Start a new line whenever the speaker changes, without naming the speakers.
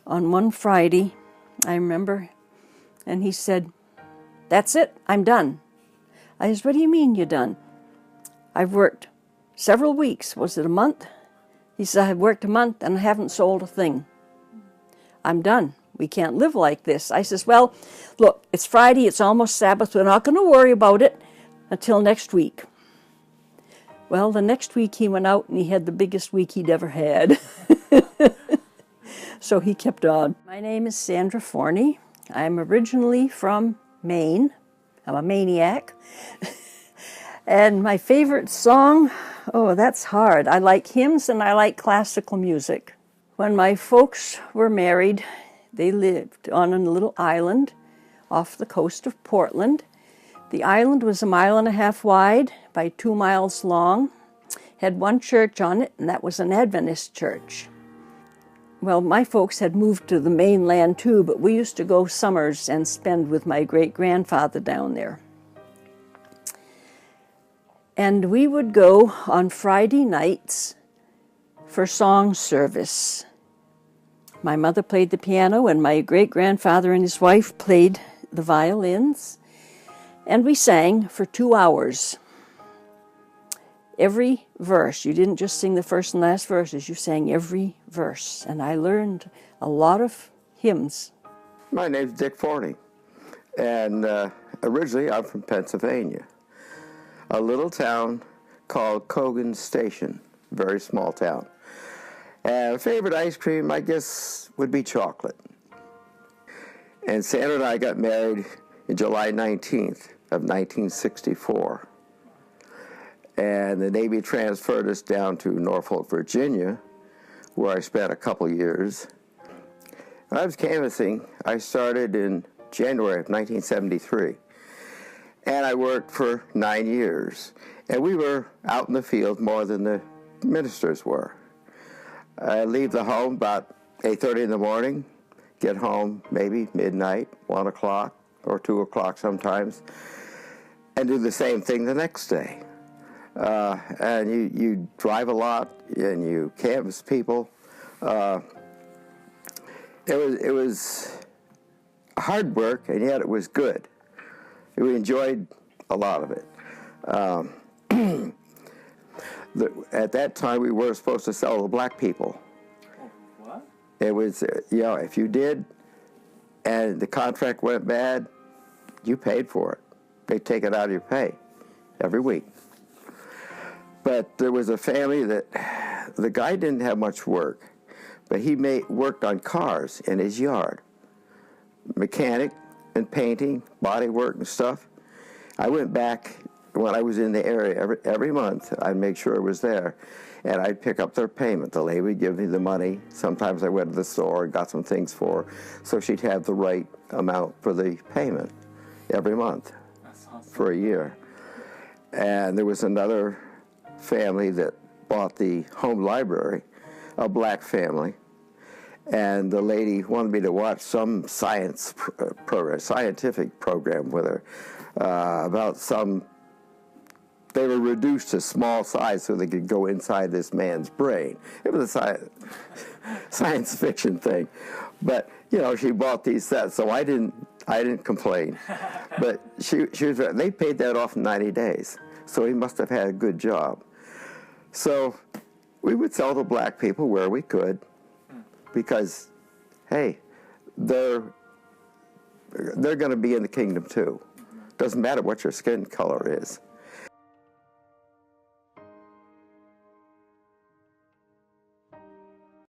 on one Friday, I remember, and he said, "That's it, I'm done." I said, "What do you mean you're done?" "I've worked several weeks." Was it a month? He said, "I've worked a month and I haven't sold a thing. I'm done. We can't live like this." I says, "Well, look, it's Friday, it's almost Sabbath, we're not going to worry about it until next week." Well, the next week he went out and he had the biggest week he'd ever had. So he kept on. My name is Sandra Forney. I'm originally from Maine. I'm a maniac. And my favorite song, oh, that's hard. I like hymns and I like classical music. When my folks were married, they lived on a little island off the coast of Portland. The island was 1.5 miles wide by 2 miles long, had one church on it, and that was an Adventist church. Well, my folks had moved to the mainland too, but we used to go summers and spend with my great-grandfather down there. And we would go on Friday nights for song service. My mother played the piano, and my great-grandfather and his wife played the violins, and we sang for 2 hours. Every verse. You didn't just sing the first and last verses, you sang every verse. And I learned a lot of hymns.
My name's Dick Forney, and originally I'm from Pennsylvania, a little town called Cogan Station, very small town. And favorite ice cream, I guess, would be chocolate. And Sandra and I got married in July 19th of 1964. And the Navy transferred us down to Norfolk, Virginia, where I spent a couple years. When I was canvassing, I started in January of 1973. And I worked for 9 years. And we were out in the field more than the ministers were. I'd leave the home about 8:30 in the morning, get home maybe midnight, 1 o'clock or 2 o'clock sometimes, and do the same thing the next day. And you drive a lot, and you canvass people. It was hard work, and yet it was good. We enjoyed a lot of it. At that time, we were supposed to sell to black people.
What?
It was, if you did, and the contract went bad, you paid for it. They'd take it out of your pay every week. But there was a family that the guy didn't have much work, but he worked on cars in his yard, mechanic and painting, body work and stuff. I went back when I was in the area every month. I'd make sure it was there, and I'd pick up their payment. The lady would give me the money. Sometimes I went to the store and got some things for her, so she'd have the right amount for the payment every month.
That's awesome.
For a year. And there was another family that bought the home library, a black family, and the lady wanted me to watch some scientific program with her about they were reduced to small size so they could go inside this man's brain. It was a science fiction thing. But, she bought these sets, so I didn't complain. But she was right. They paid that off in 90 days, so he must have had a good job. So we would sell to black people where we could, because, hey, they're going to be in the kingdom too. Doesn't matter what your skin color is.